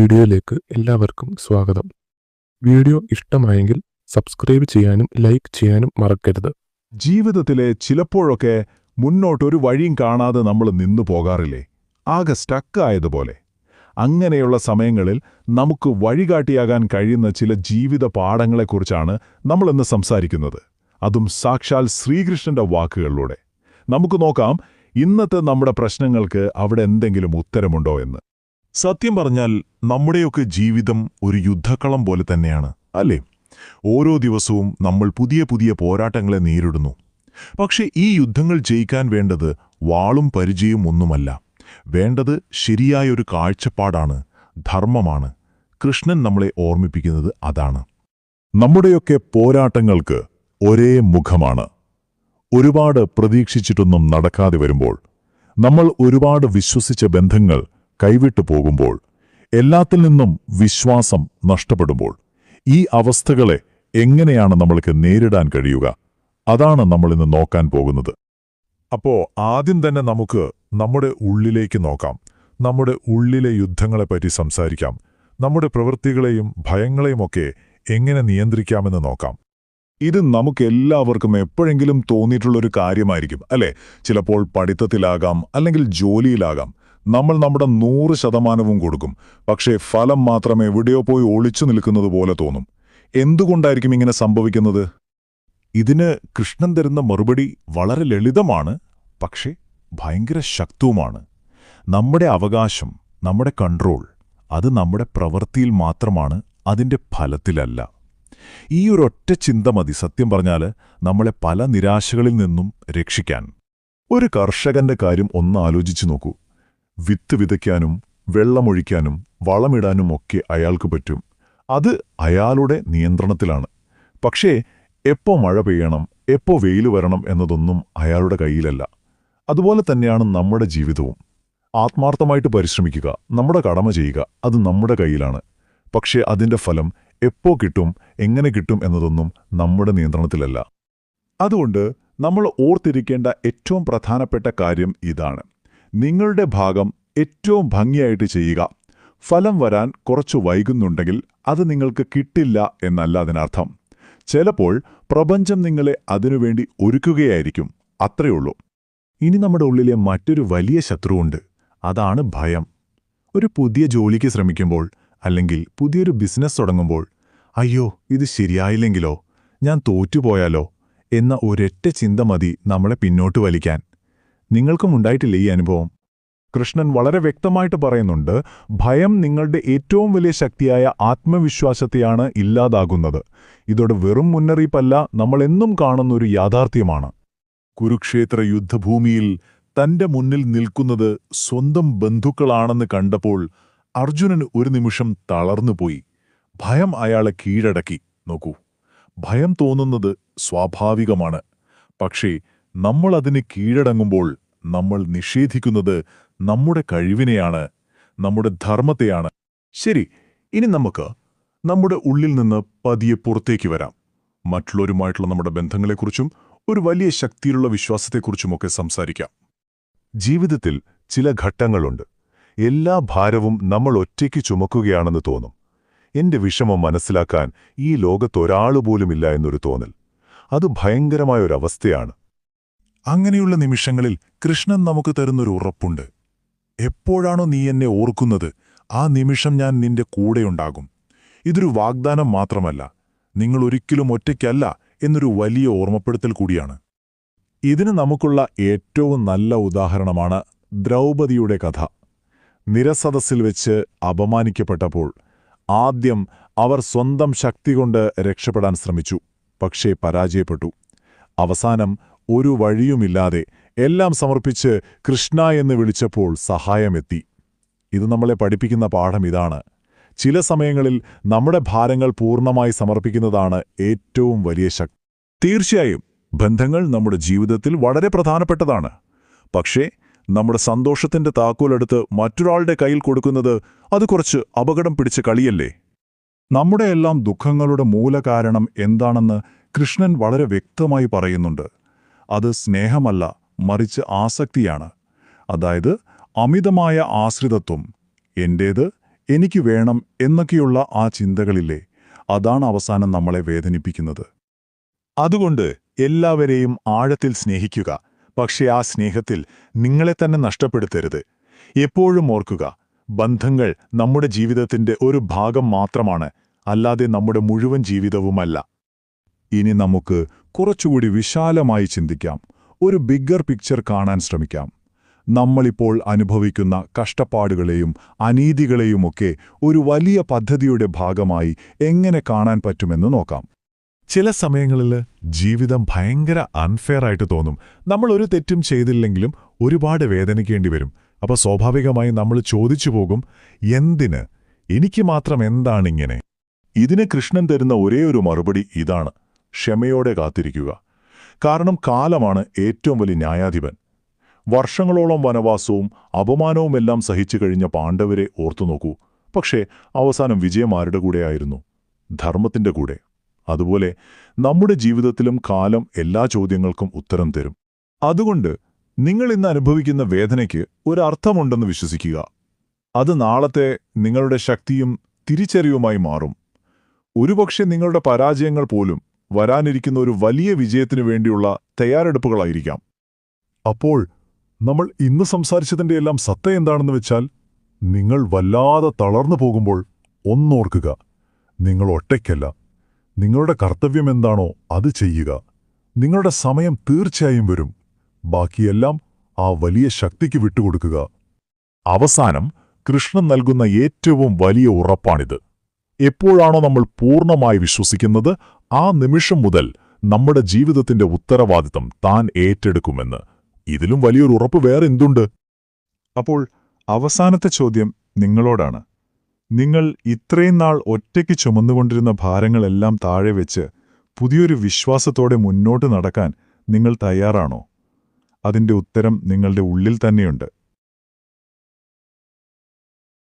വീഡിയോയിലേക്ക് എല്ലാവർക്കും സ്വാഗതം. വീഡിയോ ഇഷ്ടമായെങ്കിൽ സബ്സ്ക്രൈബ് ചെയ്യാനും ലൈക്ക് ചെയ്യാനും മറക്കരുത്. ജീവിതത്തിലെ ചിലപ്പോഴൊക്കെ മുന്നോട്ടൊരു വഴിയും കാണാതെ നമ്മൾ നിന്നു പോകാറില്ലേ? ആകെ സ്റ്റക്കായതുപോലെ. അങ്ങനെയുള്ള സമയങ്ങളിൽ നമുക്ക് വഴികാട്ടിയാകാൻ കഴിയുന്ന ചില ജീവിത പാഠങ്ങളെക്കുറിച്ചാണ് നമ്മളിന്ന് സംസാരിക്കുന്നത്. അതും സാക്ഷാൽ ശ്രീകൃഷ്ണന്റെ വാക്കുകളിലൂടെ. നമുക്ക് നോക്കാം ഇന്നത്തെ നമ്മുടെ പ്രശ്നങ്ങൾക്ക് അവിടെ എന്തെങ്കിലും ഉത്തരമുണ്ടോ എന്ന്. സത്യം പറഞ്ഞാൽ നമ്മുടെയൊക്കെ ജീവിതം ഒരു യുദ്ധക്കളം പോലെ തന്നെയാണ്, അല്ലേ? ഓരോ ദിവസവും നമ്മൾ പുതിയ പുതിയ പോരാട്ടങ്ങളെ നേരിടുന്നു. പക്ഷേ ഈ യുദ്ധങ്ങൾ ജയിക്കാൻ വേണ്ടത് വാളും പരിചയവും ഒന്നുമല്ല. വേണ്ടത് ശരിയായൊരു കാഴ്ചപ്പാടാണ്, ധർമ്മമാണ്. കൃഷ്ണൻ നമ്മളെ ഓർമ്മിപ്പിക്കുന്നത് അതാണ്. നമ്മുടെയൊക്കെ പോരാട്ടങ്ങൾക്ക് ഒരേ മുഖമാണ്. ഒരുപാട് പ്രതീക്ഷിച്ചിട്ടൊന്നും നടക്കാതെ വരുമ്പോൾ, നമ്മൾ ഒരുപാട് വിശ്വസിച്ച ബന്ധങ്ങൾ കൈവിട്ടു പോകുമ്പോൾ, എല്ലാത്തിൽ നിന്നും വിശ്വാസം നഷ്ടപ്പെടുമ്പോൾ, ഈ അവസ്ഥകളെ എങ്ങനെയാണ് നമ്മൾക്ക് നേരിടാൻ കഴിയുക? അതാണ് നമ്മളിന്ന് നോക്കാൻ പോകുന്നത്. അപ്പോ ആദ്യം തന്നെ നമുക്ക് നമ്മുടെ ഉള്ളിലേക്ക് നോക്കാം. നമ്മുടെ ഉള്ളിലെ യുദ്ധങ്ങളെപ്പറ്റി സംസാരിക്കാം. നമ്മുടെ പ്രവൃത്തികളെയും ഭയങ്ങളെയുമൊക്കെ എങ്ങനെ നിയന്ത്രിക്കാമെന്ന് നോക്കാം. ഇത് നമുക്കെല്ലാവർക്കും എപ്പോഴെങ്കിലും തോന്നിയിട്ടുള്ളൊരു കാര്യമായിരിക്കും, അല്ലേ? ചിലപ്പോൾ പഠിത്തത്തിലാകാം, അല്ലെങ്കിൽ ജോലിയിലാകാം. നമ്മൾ നമ്മുടെ 100% കൊടുക്കും, പക്ഷേ ഫലം മാത്രം എവിടെയോ പോയി ഒളിച്ചു നിൽക്കുന്നത് പോലെ തോന്നും. എന്തുകൊണ്ടായിരിക്കും ഇങ്ങനെ സംഭവിക്കുന്നത്? ഇതിന് കൃഷ്ണൻ തരുന്ന മറുപടി വളരെ ലളിതമാണ്, പക്ഷേ ഭയങ്കര ശക്തവുമാണ്. നമ്മുടെ അവകാശം, നമ്മുടെ കൺട്രോൾ, അത് നമ്മുടെ പ്രവൃത്തിയിൽ മാത്രമാണ്, അതിൻ്റെ ഫലത്തിലല്ല. ഈ ഒരൊറ്റ ചിന്ത മതി സത്യം പറഞ്ഞാൽ നമ്മളെ പല നിരാശകളിൽ നിന്നും രക്ഷിക്കാൻ. ഒരു കർഷകന്റെ കാര്യം ഒന്ന് ആലോചിച്ചു നോക്കൂ. വിത്ത് വിതയ്ക്കാനും വെള്ളമൊഴിക്കാനും വളമിടാനും ഒക്കെ അയാൾക്ക് പറ്റും. അത് അയാളുടെ നിയന്ത്രണത്തിലാണ്. പക്ഷേ എപ്പോ മഴ പെയ്യണം, എപ്പോ വെയിൽ വരണം എന്നതൊന്നും അയാളുടെ കയ്യിലല്ല. അതുപോലെ തന്നെയാണ് നമ്മുടെ ജീവിതവും. ആത്മാർത്ഥമായിട്ട് പരിശ്രമിക്കുക, നമ്മുടെ കടമ ചെയ്യുക, അത് നമ്മുടെ കയ്യിലാണ്. പക്ഷേ അതിൻ്റെ ഫലം എപ്പോ കിട്ടും, എങ്ങനെ കിട്ടും എന്നതൊന്നും നമ്മുടെ നിയന്ത്രണത്തിലല്ല. അതുകൊണ്ട് നമ്മൾ ഓർത്തിരിക്കേണ്ട ഏറ്റവും പ്രധാനപ്പെട്ട കാര്യം ഇതാണ്: നിങ്ങളുടെ ഭാഗം ഏറ്റവും ഭംഗിയായിട്ട് ചെയ്യുക. ഫലം വരാൻ കുറച്ചു വൈകുന്നുണ്ടെങ്കിൽ അത് നിങ്ങൾക്ക് കിട്ടില്ല എന്നല്ല അതിനർത്ഥം. ചിലപ്പോൾ പ്രപഞ്ചം നിങ്ങളെ അതിനുവേണ്ടി ഒരുക്കുകയായിരിക്കും, അത്രയുള്ളൂ. ഇനി നമ്മുടെ ഉള്ളിലെ മറ്റൊരു വലിയ ശത്രുവുണ്ട്. അതാണ് ഭയം. ഒരു പുതിയ ജോലിക്ക് ശ്രമിക്കുമ്പോൾ, അല്ലെങ്കിൽ പുതിയൊരു ബിസിനസ് തുടങ്ങുമ്പോൾ, അയ്യോ ഇത് ശരിയായില്ലെങ്കിലോ, ഞാൻ തോറ്റുപോയാലോ എന്ന ഒരൊറ്റ ചിന്ത മതി നമ്മളെ പിന്നോട്ട് വലിക്കാൻ. നിങ്ങൾക്കും ഉണ്ടായിട്ടില്ലേ ഈ അനുഭവം? കൃഷ്ണൻ വളരെ വ്യക്തമായിട്ട് പറയുന്നുണ്ട്, ഭയം നിങ്ങളുടെ ഏറ്റവും വലിയ ശക്തിയായ ആത്മവിശ്വാസത്തെയാണ് ഇല്ലാതാകുന്നത്. ഇതോടെ വെറും മുന്നറിയിപ്പല്ല, നമ്മളെന്നും കാണുന്നൊരു യാഥാർത്ഥ്യമാണ്. കുരുക്ഷേത്ര യുദ്ധഭൂമിയിൽ തന്റെ മുന്നിൽ നിൽക്കുന്നത് സ്വന്തം ബന്ധുക്കളാണെന്ന് കണ്ടപ്പോൾ അർജുനൻ ഒരു നിമിഷം തളർന്നുപോയി. ഭയം അയാളെ കീഴടക്കി. നോക്കൂ, ഭയം തോന്നുന്നത് സ്വാഭാവികമാണ്. പക്ഷേ നമ്മൾ അതിന് കീഴടങ്ങുമ്പോൾ നമ്മൾ നിഷേധിക്കുന്നത് നമ്മുടെ കഴിവിനെയാണ്, നമ്മുടെ ധർമ്മത്തെയാണ്. ശരി, ഇനി നമുക്ക് നമ്മുടെ ഉള്ളിൽ നിന്ന് പതിയെ പുറത്തേക്ക് വരാം. മറ്റുള്ളവരുമായിട്ടുള്ള നമ്മുടെ ബന്ധങ്ങളെക്കുറിച്ചും ഒരു വലിയ ശക്തിയിലുള്ള വിശ്വാസത്തെക്കുറിച്ചുമൊക്കെ സംസാരിക്കാം. ജീവിതത്തിൽ ചില ഘട്ടങ്ങളുണ്ട്. എല്ലാ ഭാരവും നമ്മൾ ഒറ്റയ്ക്ക് ചുമക്കുകയാണെന്ന് തോന്നും. എന്റെ വിഷമം മനസ്സിലാക്കാൻ ഈ ലോകത്തൊരാളുപോലുമില്ല എന്നൊരു തോന്നൽ. അത് ഭയങ്കരമായൊരവസ്ഥയാണ്. അങ്ങനെയുള്ള നിമിഷങ്ങളിൽ കൃഷ്ണൻ നമുക്ക് തരുന്നൊരു ഉറപ്പുണ്ട്. എപ്പോഴാണോ നീ എന്നെ ഓർക്കുന്നത്, ആ നിമിഷം ഞാൻ നിന്റെ കൂടെയുണ്ടാകും. ഇതൊരു വാഗ്ദാനം മാത്രമല്ല, നിങ്ങൾ ഒരിക്കലും ഒറ്റയ്ക്കല്ല എന്നൊരു വലിയ ഓർമ്മപ്പെടുത്തൽ കൂടിയാണ്. ഇതിന് നമുക്കുള്ള ഏറ്റവും നല്ല ഉദാഹരണമാണ് ദ്രൗപദിയുടെ കഥ. നിരസദസ്സിൽ വെച്ച് അപമാനിക്കപ്പെട്ടപ്പോൾ ആദ്യം അവർ സ്വന്തം ശക്തി കൊണ്ട് രക്ഷപ്പെടാൻ ശ്രമിച്ചു, പക്ഷേ പരാജയപ്പെട്ടു. അവസാനം ഒരു വഴിയുമില്ലാതെ എല്ലാം സമർപ്പിച്ച് കൃഷ്ണ എന്ന് വിളിച്ചപ്പോൾ സഹായമെത്തി. ഇത് നമ്മളെ പഠിപ്പിക്കുന്ന പാഠം ഇതാണ്: ചില സമയങ്ങളിൽ നമ്മുടെ ഭാരങ്ങൾ പൂർണ്ണമായി സമർപ്പിക്കുന്നതാണ് ഏറ്റവും വലിയ ശക്തി. തീർച്ചയായും ബന്ധങ്ങൾ നമ്മുടെ ജീവിതത്തിൽ വളരെ പ്രധാനപ്പെട്ടതാണ്. പക്ഷേ നമ്മുടെ സന്തോഷത്തിന്റെ താക്കോലെടുത്ത് മറ്റൊരാളുടെ കയ്യിൽ കൊടുക്കുന്നത് അത് കുറച്ച് അപകടം പിടിച്ച കളിയല്ലേ? നമ്മുടെ എല്ലാം ദുഃഖങ്ങളുടെ മൂലകാരണം എന്താണെന്ന് കൃഷ്ണൻ വളരെ വ്യക്തമായി പറയുന്നുണ്ട്. അത് സ്നേഹമല്ല, മറിച്ച് ആസക്തിയാണ്. അതായത് അമിതമായ ആശ്രിതത്വം. എന്റേത്, എനിക്ക് വേണം എന്നൊക്കെയുള്ള ആ ചിന്തകളില്ലേ, അതാണ് അവസാനം നമ്മളെ വേദനിപ്പിക്കുന്നത്. അതുകൊണ്ട് എല്ലാവരെയും ആഴത്തിൽ സ്നേഹിക്കുക, പക്ഷേ ആ സ്നേഹത്തിൽ നിങ്ങളെ തന്നെ നഷ്ടപ്പെടുത്തരുത്. എപ്പോഴും ഓർക്കുക, ബന്ധങ്ങൾ നമ്മുടെ ജീവിതത്തിന്റെ ഒരു ഭാഗം മാത്രമാണ്, അല്ലാതെ നമ്മുടെ മുഴുവൻ ജീവിതവുമല്ല. ഇനി നമുക്ക് കുറച്ചുകൂടി വിശാലമായി ചിന്തിക്കാം, ഒരു ബിഗ്ഗർ പിക്ചർ കാണാൻ ശ്രമിക്കാം. നമ്മളിപ്പോൾ അനുഭവിക്കുന്ന കഷ്ടപ്പാടുകളെയും അനീതികളെയുമൊക്കെ ഒരു വലിയ പദ്ധതിയുടെ ഭാഗമായി എങ്ങനെ കാണാൻ പറ്റുമെന്ന് നോക്കാം. ചില സമയങ്ങളിൽ ജീവിതം ഭയങ്കര അൺഫെയർ ആയിട്ട് തോന്നും. നമ്മൾ ഒരു തെറ്റും ചെയ്തില്ലെങ്കിലും ഒരുപാട് വേദനിക്കേണ്ടി വരും. അപ്പോൾ സ്വാഭാവികമായി നമ്മൾ ചോദിച്ചു പോകും, എന്തിന്? എനിക്ക് മാത്രം എന്താണിങ്ങനെ? ഇതിന് കൃഷ്ണൻ തരുന്ന ഒരേയൊരു മറുപടി ഇതാണ്: ക്ഷമയോടെ കാത്തിരിക്കുക. കാരണം കാലമാണ് ഏറ്റവും വലിയ ന്യായാധിപൻ. വർഷങ്ങളോളം വനവാസവും അപമാനവുമെല്ലാം സഹിച്ചു കഴിഞ്ഞ പാണ്ഡവരെ ഓർത്തുനോക്കൂ. പക്ഷേ അവസാനം വിജയം ആരുടെ കൂടെയായിരുന്നു? ധർമ്മത്തിന്റെ കൂടെ. അതുപോലെ നമ്മുടെ ജീവിതത്തിലും കാലം എല്ലാ ചോദ്യങ്ങൾക്കും ഉത്തരം തരും. അതുകൊണ്ട് നിങ്ങൾ ഇന്ന് അനുഭവിക്കുന്ന വേദനയ്ക്ക് ഒരർത്ഥമുണ്ടെന്ന് വിശ്വസിക്കുക. അത് നാളത്തെ നിങ്ങളുടെ ശക്തിയും തിരിച്ചറിവുമായി മാറും. ഒരുപക്ഷെ നിങ്ങളുടെ പരാജയങ്ങൾ പോലും വരാനിരിക്കുന്ന ഒരു വലിയ വിജയത്തിനു വേണ്ടിയുള്ള തയ്യാറെടുപ്പുകളായിരിക്കാം. അപ്പോൾ നമ്മൾ ഇന്ന് സംസാരിച്ചതിൻ്റെ എല്ലാം സത്ത എന്താണെന്ന് വെച്ചാൽ, നിങ്ങൾ വല്ലാതെ തളർന്നു പോകുമ്പോൾ ഒന്നോർക്കുക, നിങ്ങൾ ഒറ്റയ്ക്കല്ല. നിങ്ങളുടെ കർത്തവ്യം എന്താണോ അത് ചെയ്യുക. നിങ്ങളുടെ സമയം തീർച്ചയായും വരും. ബാക്കിയെല്ലാം ആ വലിയ ശക്തിക്ക് വിട്ടുകൊടുക്കുക. അവസാനം കൃഷ്ണൻ നൽകുന്ന ഏറ്റവും വലിയ ഉറപ്പാണിത്. എപ്പോഴാണോ നമ്മൾ പൂർണ്ണമായി വിശ്വസിക്കുന്നത്, ആ നിമിഷം മുതൽ നമ്മുടെ ജീവിതത്തിന്റെ ഉത്തരവാദിത്തം താൻ ഏറ്റെടുക്കുമെന്ന്. ഇതിലും വലിയൊരു ഉറപ്പ് വേറെ എന്തുണ്ട്? അപ്പോൾ അവസാനത്തെ ചോദ്യം നിങ്ങളോടാണ്. നിങ്ങൾ ഇത്രയും നാൾ ഒറ്റയ്ക്ക് ചുമന്നുകൊണ്ടിരുന്ന ഭാരങ്ങളെല്ലാം താഴെ വെച്ച് പുതിയൊരു വിശ്വാസത്തോടെ മുന്നോട്ട് നടക്കാൻ നിങ്ങൾ തയ്യാറാണോ? അതിന്റെ ഉത്തരം നിങ്ങളുടെ ഉള്ളിൽ തന്നെയുണ്ട്.